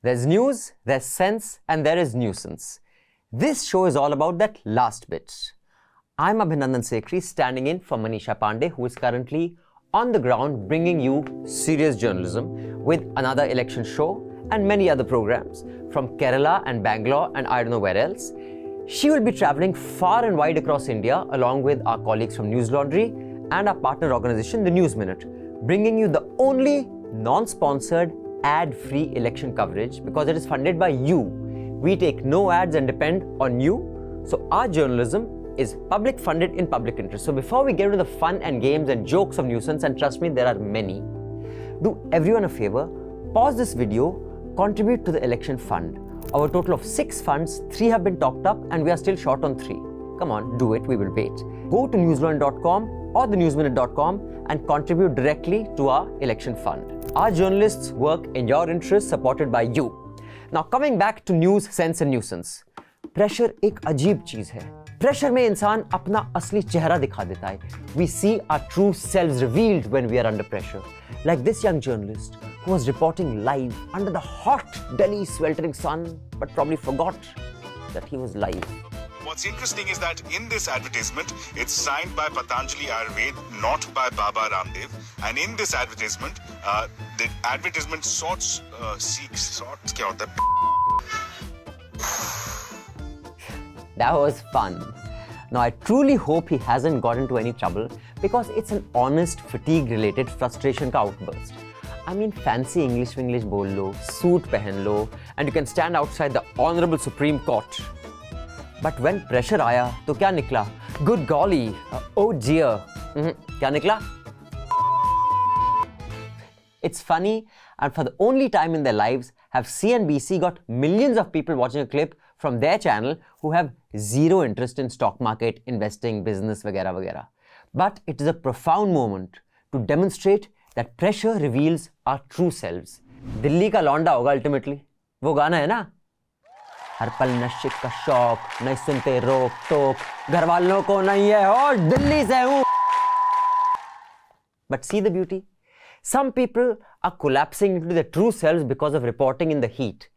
There's news, there's sense, and there is nuisance. This show is all about that last bit. I'm Abhinandan Sekhri, standing in for Manisha Pandey, who is currently on the ground bringing you serious journalism with another election show and many other programs from Kerala and Bangalore and I don't know where else. She will be traveling far and wide across India along with our colleagues from News Laundry and our partner organization, The News Minute, bringing you the only non-sponsored ad-free election coverage because it is funded by you. We take no ads and depend on you. So our journalism is public funded in public interest. So before we get into the fun and games and jokes of nuisance, and trust me, there are many, do everyone a favor, pause this video, contribute to the election fund. Our total of 6 funds, 3 have been topped up and we are still short on 3. Come on, do it, we will wait. Go to newslaundry.com or thenewsminute.com and contribute directly to our election fund. Our journalists work in your interest, supported by you. Now coming back to news, sense and nuisance. Pressure एक अजीब चीज है. Pressure में इंसान अपना असली चेहरा दिखा देता है. We see our true selves revealed when we are under pressure. Like this young journalist who was reporting live under the hot Delhi sweltering sun, but probably forgot that he was live. What's interesting is that in this advertisement, it's signed by Patanjali Ayurved, not by Baba Ramdev. And in this advertisement, the advertisement sorts kya hota hai? That was fun. Now I truly hope he hasn't got into any trouble because it's an honest fatigue-related frustration ka outburst. I mean, fancy English bol lo, suit pehen lo, and you can stand outside the Honorable Supreme Court. But when pressure आया, तो क्या निकला? Good golly, oh dear. क्या निकला? It's funny, and for the only time in their lives, have CNBC got millions of people watching a clip from their channel who have zero interest in stock market, investing, business, वगैरह वगैरह. But it is a profound moment to demonstrate that pressure reveals our true selves. Delhi का लौंडा होगा ultimately. वो गाना है ना? हर पल नशे का शौक, नहीं सुनते रोक टोक, घर वालों को नहीं है और दिल्ली से हूं. But see the beauty? Some people are collapsing into their true selves because of reporting in the heat.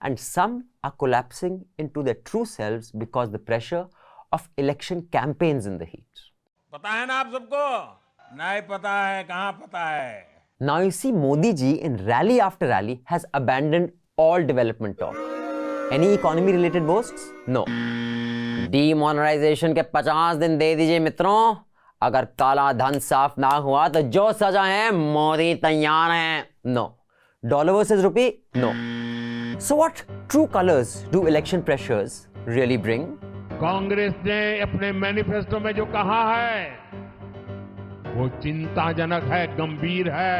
And some are collapsing into their true selves because the pressure of election campaigns in the heat. पता है ना आप सबको? नहीं पता है, कहाँ पता है? Now you see, Modi ji in rally after rally has abandoned all development talk. Any economy related boasts? No. Demonetization के 50 दिन दे दीजिए मित्रों. अगर काला धन साफ ना हुआ तो जो सजा है मोदी तैयार हैं. No. Dollar versus rupee? No. So what true colors do election pressures really bring? Congress ने अपने मैनिफेस्टो में जो कहा है वो चिंताजनक है, गंभीर है.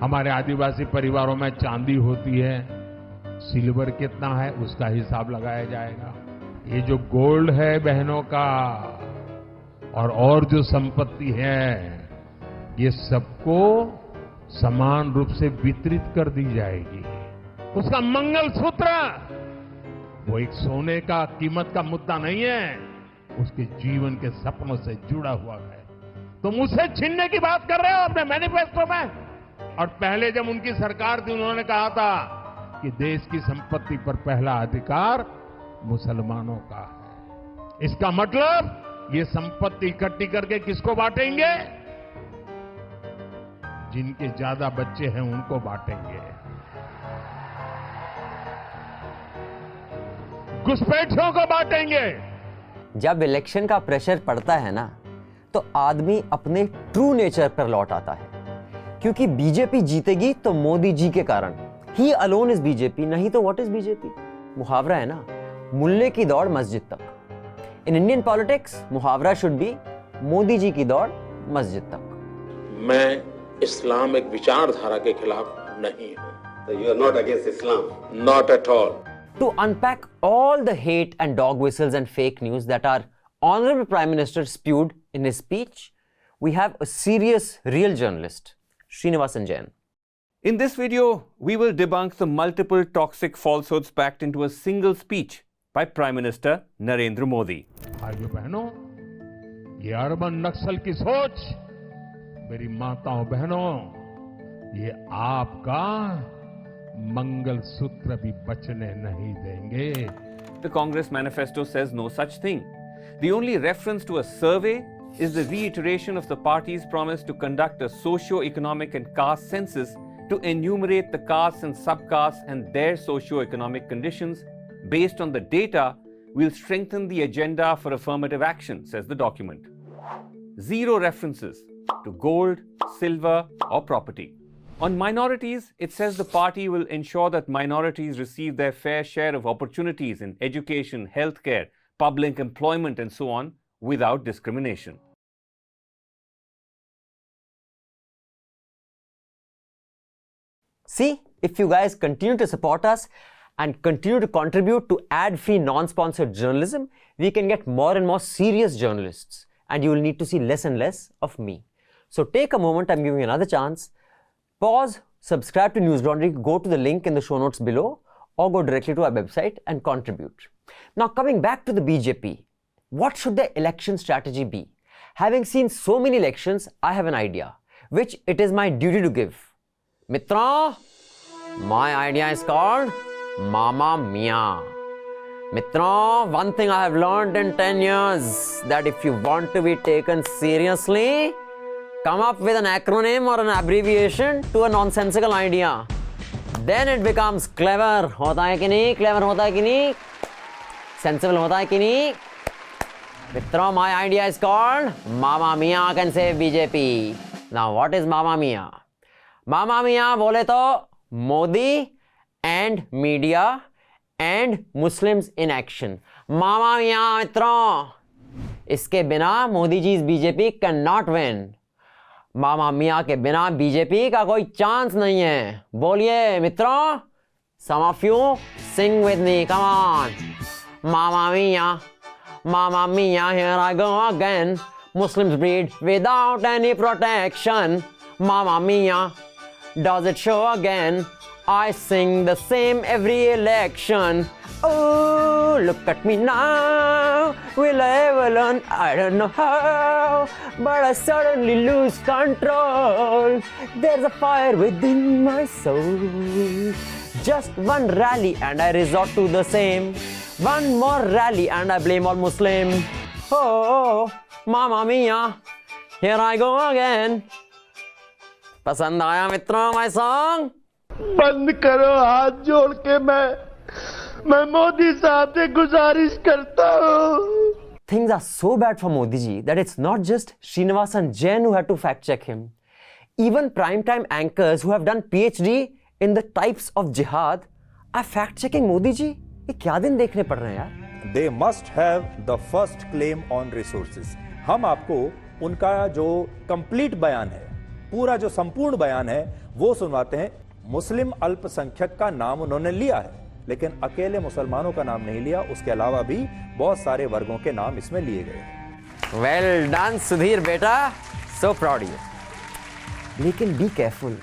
हमारे आदिवासी परिवारों में चांदी होती है, सिल्वर कितना है उसका हिसाब लगाया जाएगा. ये जो गोल्ड है बहनों का और जो संपत्ति है ये सबको समान रूप से वितरित कर दी जाएगी. उसका मंगलसूत्र वो एक सोने का कीमत का मुद्दा नहीं है, उसके जीवन के सपनों से जुड़ा हुआ है. तुम उसे छीनने की बात कर रहे हो अपने मैनिफेस्टो में. और पहले जब उनकी सरकार थी उन्होंने कहा था कि देश की संपत्ति पर पहला अधिकार मुसलमानों का है. इसका मतलब ये संपत्ति इकट्ठी करके किसको बांटेंगे? जिनके ज्यादा बच्चे हैं उनको बांटेंगे. घुसपैठियों को बांटेंगे. जब इलेक्शन का प्रेशर पड़ता है ना तो आदमी अपने ट्रू नेचर पर लौट आता है. क्योंकि बीजेपी जीतेगी तो मोदी जी के कारण. ही अलोन इज बीजेपी, नहीं तो व्हाट इज बीजेपी? मुहावरा है ना, मुल्ले की दौड़ मस्जिद तक. इन इंडियन पॉलिटिक्स मुहावरा शुड बी मोदी जी की दौड़ मस्जिद तक. मैं इस्लामिक विचारधारा के खिलाफ नहीं हूं. So you are not against Islam? Not at all. To unpack all the hate and dog whistles and fake news that our Honorable Prime Minister spewed in his speech, we have a serious, real journalist, Srinivasan Jain. In this video, we will debunk the multiple toxic falsehoods packed into a single speech by Prime Minister Narendra Modi. भाइयों बहनों, ये urban नक्सल की सोच, मेरी माताओं बहनों, ये आपका मंगलसूत्र भी बचने नहीं देंगे। The Congress manifesto says no such thing. The only reference to a survey is the reiteration of the party's promise to conduct a socio-economic and caste census to enumerate the castes and subcastes and their socio-economic conditions. Based on the data, we'll strengthen the agenda for affirmative action, says the document. Zero references to gold, silver, or property. On minorities, it says the party will ensure that minorities receive their fair share of opportunities in education, healthcare, public employment, and so on, without discrimination. See, if you guys continue to support us and continue to contribute to ad-free, non-sponsored journalism, we can get more and more serious journalists, and you will need to see less and less of me. So take a moment, I'm giving you another chance. Pause, subscribe to News Laundry, go to the link in the show notes below, or go directly to our website and contribute. Now coming back to the BJP, what should their election strategy be? Having seen so many elections, I have an idea, which it is my duty to give. Mitra, my idea is called Mama Mia. Mitra, one thing I have learned in 10 years, that if you want to be taken seriously, come up with an acronym or an abbreviation to a nonsensical idea. Then it becomes clever. होता है कि नहीं? Clever होता है कि नहीं? Sensible होता है कि नहीं? Mitra, my idea is called Mama Mia can save BJP. Now what is Mama Mia? Mama Mia बोले तो Modi and media and Muslims in action. Mama Mia मित्रों, इसके बिना Modi ji BJP cannot win. मामा मियाँ के बिना बीजेपी का कोई चांस नहीं है. बोलिए मित्रों, some of you sing with me, come on. Mama Mia, here I go again. Muslims breed without any protection. Mama Mia, does it show again? I sing the same every election. Oh, look at me now. Will I ever learn? I don't know how, but I suddenly lose control. There's a fire within my soul. Just one rally and I resort to the same. One more rally and I blame all Muslim. Oh, Mama Mia, here I go again. पसंद आया मित्रों my song? बंद करो हाथ जोड़ के मैं मोदी साहब से गुजारिश करता हूँ. Things are so bad for Modi ji that it's not just Srinivasan Jain who had to fact check him. Even primetime anchors who have done PhD in the types of jihad are fact checking Modi ji. ये क्या दिन देखने पड़ रहे हैं यार? They must have the first claim on resources. हम आपको उनका जो कंप्लीट बयान है, पूरा जो संपूर्ण बयान है, वो सुनवाते हैं. मुस्लिम अल्पसंख्यक का नाम उन्होंने लिया है, लेकिन अकेले मुसलमानों का नाम नहीं लिया. उसके अलावा भी बहुत सारे वर्गों के नाम इसमें लिए गए. Well done सुधीर बेटा, so proud of you. लेकिन be careful,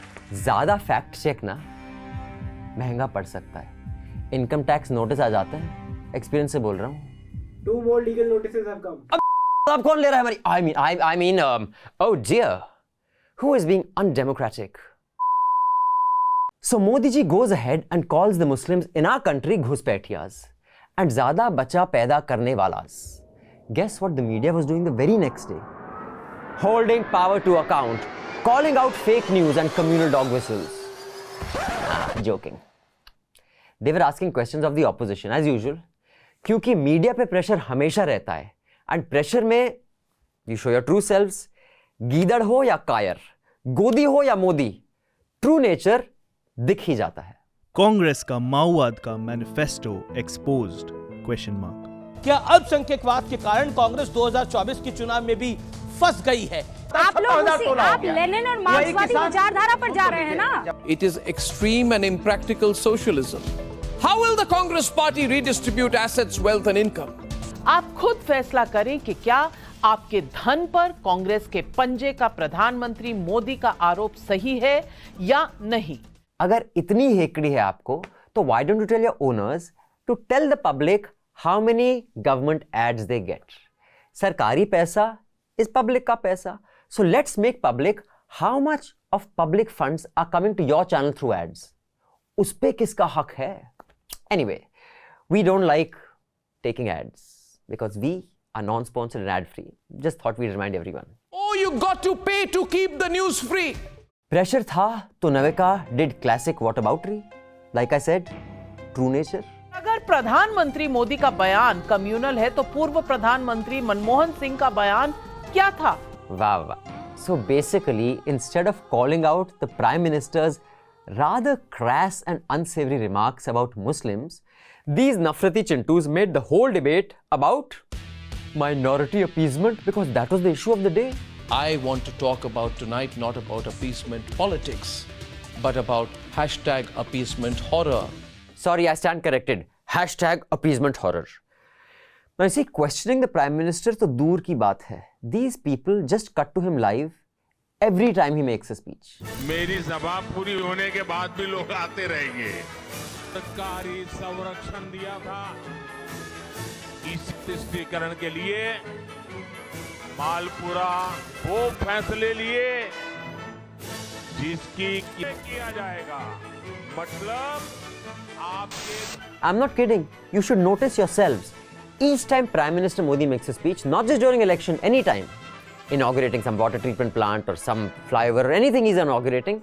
ज्यादा फैक्ट चेक ना महंगा पड़ सकता है. इनकम टैक्स नोटिस आ जाते हैं, एक्सपीरियंस से बोल रहा हूँ. 2 more legal notices have come. अब कौन ले रहा है हमारी? I mean, oh dear, who is being undemocratic? So Modi ji goes ahead and calls the Muslims in our country घुसपैठियाज and ज़्यादा बच्चा पैदा करने वालास. Guess what the media was doing the very next day? Holding power to account, calling out fake news and communal dog whistles. Joking. They were asking questions of the opposition as usual. क्योंकि media पे pressure हमेशा रहता है and pressure में you show your true selves. गीदड़ हो या कायर, गोदी हो या मोदी, ट्रू नेचर दिख ही जाता है. कांग्रेस का माओवाद का मैनिफेस्टो एक्सपोज्ड? क्या अल्पसंख्यकवाद के कारण कांग्रेस 2024 के चुनाव में भी फंस गई है? आप लेनिन और मार्क्सवादी विचारधारा पर जा रहे हैं ना? It is extreme and impractical socialism. How will the Congress party redistribute assets, wealth and income? आप खुद फैसला करें कि क्या आपके धन पर कांग्रेस के पंजे का प्रधानमंत्री मोदी का आरोप सही है या नहीं. अगर इतनी हेकड़ी है आपको, तो why don't you tell your owners to tell the public how many government ads they get? सरकारी पैसा is public का पैसा. So let's make public how much of public funds are coming to your channel through ads. उस पे किसका हक है? Anyway, we don't like taking ads because we are non-sponsored and ad-free. Just thought we'd remind everyone. Oh, you got to pay to keep the news free. Pressure था तो नवेका did classic whataboutery. Like I said, true nature. अगर प्रधानमंत्री मोदी का बयान communal है तो पूर्व प्रधानमंत्री मनमोहन सिंह का बयान क्या था? वाह वाह. So basically, instead of calling out the Prime Minister's rather crass and unsavory remarks about Muslims, these Nafrati Chintus made the whole debate about minority appeasement because that was the issue of the day. I want to talk about tonight not about appeasement politics, but about #appeasement horror. Sorry, I stand corrected. #appeasement horror. Now, you see, questioning the Prime Minister तो दूर की बात है. These people just cut to him live every time he makes a speech. मेरी सभा पूरी होने के बाद भी लोग आते रहेंगे. सरकारी संरक्षण दिया था इस तुष्टीकरण के लिए. मालपुरा वो फैसले लिए जिसकी किया जाएगा. मतलब आपके. I'm not kidding. You should notice yourselves. Each time Prime Minister Modi makes a speech, not just during election, any time, inaugurating some water treatment plant or some flyover or anything he's inaugurating,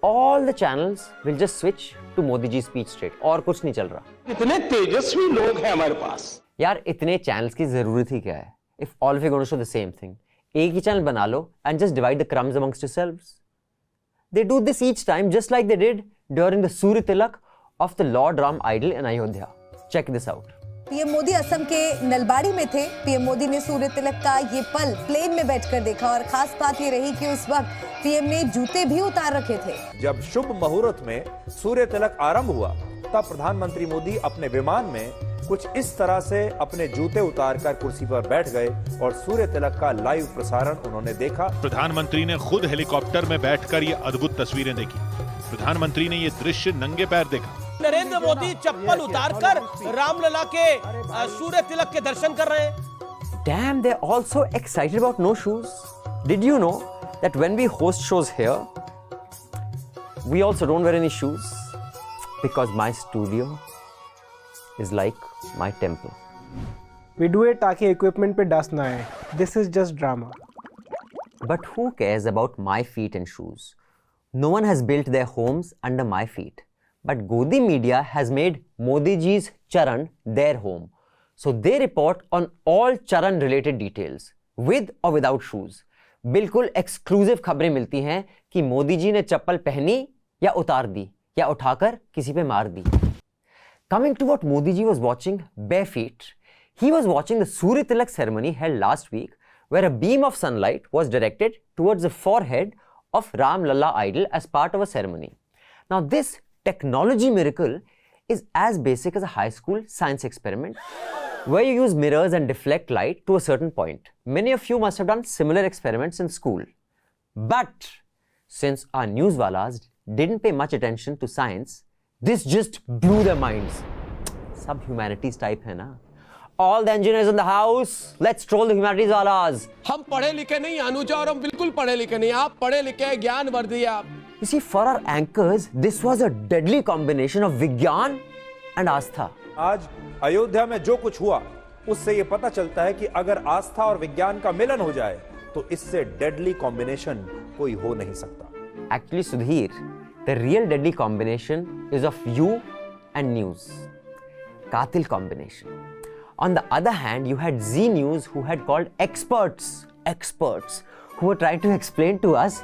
all the channels will just switch to Modi ji's speech straight. और कुछ नहीं चल रहा. इतने तेजस्वी लोग हैं हमारे पास. यार इतने channels की जरूरत ही क्या है? If all of you are going to show the same thing, एक ही channel बना लो and just divide the crumbs amongst yourselves. They do this each time just like they did during the Surya Tilak of the Lord Ram idol in Ayodhya. Check this out. PM Modi Assam के नलबाड़ी में थे. PM Modi ने सूर्य तिलक का ये पल plane में बैठकर देखा और खास बात ये रही कि उस वक्त पीएम ने जूते भी उतार रखे थे. जब शुभ मुहूर्त में सूर्य तिलक आरंभ हुआ तब प्रधानमंत्री मोदी अपने विमान में कुछ इस तरह से अपने जूते उतारकर कुर्सी पर बैठ गए और सूर्य तिलक का लाइव प्रसारण उन्होंने देखा. प्रधानमंत्री ने खुद हेलीकॉप्टर में बैठकर ये अद्भुत तस्वीरें देखी. प्रधानमंत्री ने ये दृश्य नंगे पैर देखा. नरेंद्र मोदी चप्पल उतारकर रामलला के सूर्य तिलक के दर्शन कर रहे हैं. Damn, they're all so excited about no shoes. Did you know that when we host shows here, we also don't wear any shoes because my studio is like my temple. We do it ताकि equipment पे dust ना आए. This is just drama. But who cares about my feet and shoes? No one has built their homes under my feet. But Godi Media has made Modi ji's Charan their home. So they report on all Charan related details, with or without shoes. बिल्कुल exclusive खबरें मिलती हैं कि मोदी जी ने चप्पल पहनी या उतार दी या उठाकर किसी पे मार दी. Coming to what Modi ji was watching bare feet, he was watching the Surya Tilak ceremony held last week where a beam of sunlight was directed towards the forehead of Ram Lalla idol as part of a ceremony. Now this technology miracle is as basic as a high school science experiment where you use mirrors and deflect light to a certain point. Many of you must have done similar experiments in school. But since our newswalas didn't pay much attention to science, this just blew their minds. Sab humanities type hai na? All the engineers in the house, let's troll the humanities walas. हम पढ़े लिखे नहीं अनुजा और हम बिल्कुल पढ़े लिखे नहीं. आप पढ़े लिखे ज्ञान वर्दी आप. You see, for our anchors, this was a deadly combination of Vigyan and Astha. आज अयोध्या में जो कुछ हुआ उससे ये पता चलता है कि अगर आस्था और विज्ञान का मिलन हो जाए तो इससे डेडली कॉम्बिनेशन कोई हो नहीं सकता. Actually, Sudhir, the real deadly combination is of you and news. Katil combination. On the other hand, you had Z News who had called experts who were trying to explain to us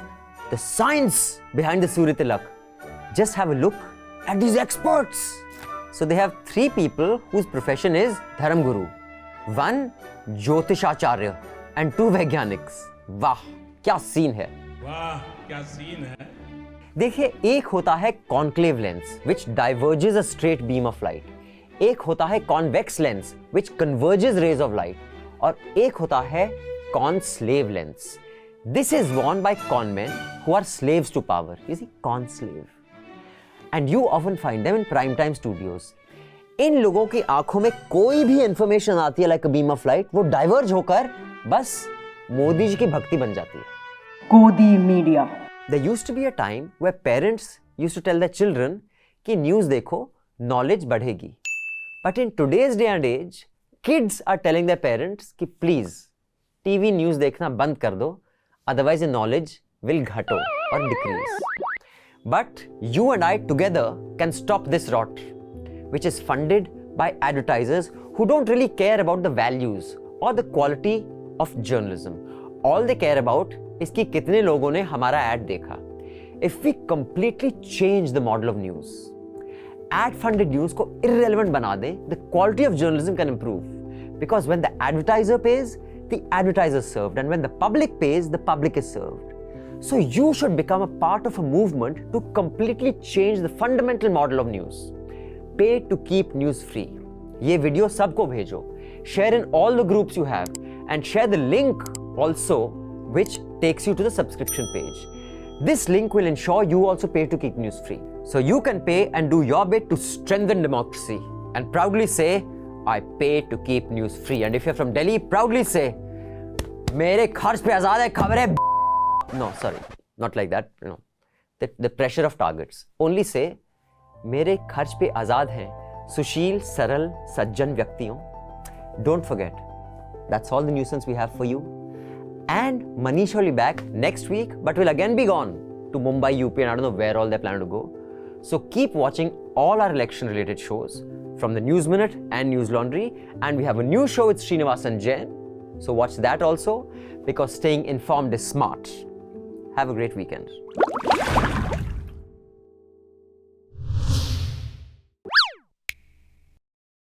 the science behind the Surya Tilak. Just have a look at these experts. So they have 3 people whose profession is Dharam Guru. 1 Jyotishacharya and 2 Vaigyaniks. वाह क्या scene है. वाह क्या scene है. देखिए, एक होता है conclave lens which diverges a straight beam of light. एक होता है convex lens which converges rays of light. और एक होता है कॉनस्लेव lens. This is worn by con men who are slaves to power. You see, conslave. And you often find them in primetime studios. इन लोगों की आंखों में कोई भी इंफॉर्मेशन आती है like a beam of light, वो डाइवर्ज होकर बस मोदी जी की भक्ति बन जाती है. Godi Media. There used to be a time where parents used to tell their children कि न्यूज़ देखो, नॉलेज बढ़ेगी. But in today's day and age, kids are telling their parents कि प्लीज टीवी न्यूज़ देखना बंद कर दो, otherwise your knowledge will घटो और decrease. But you and I together can stop this rot, which is funded by advertisers who don't really care about the values or the quality of journalism. All they care about is कि कितने लोगों ने हमारा ad देखा. If we completely change the model of news, ad-funded news को irrelevant बना दें, the quality of journalism can improve. Because when the advertiser pays, the advertiser is served, and when the public pays, the public is served. So you should become a part of a movement to completely change the fundamental model of news. Pay to keep news free. ये video सबको भेजो. Share in all the groups you have, and share the link also, which takes you to the subscription page. This link will ensure you also pay to keep news free. So you can pay and do your bit to strengthen democracy and proudly say, I pay to keep news free. And if you're from Delhi, proudly say, मेरे खर्च पे आजाद है खबरें. No, sorry, not like that. No, the pressure of targets. Only say, मेरे खर्च पे आजाद हैं सुशील, सरल, सज्जन व्यक्तियों. Don't forget. That's all the nuisance we have for you. And Manish will be back next week, but will again be gone to Mumbai, UP, and I don't know where all they're planning to go. So keep watching all our election-related shows from the News Minute and News Laundry. And we have a new show with Srinivasan Jain. So watch that also, because staying informed is smart. Have a great weekend.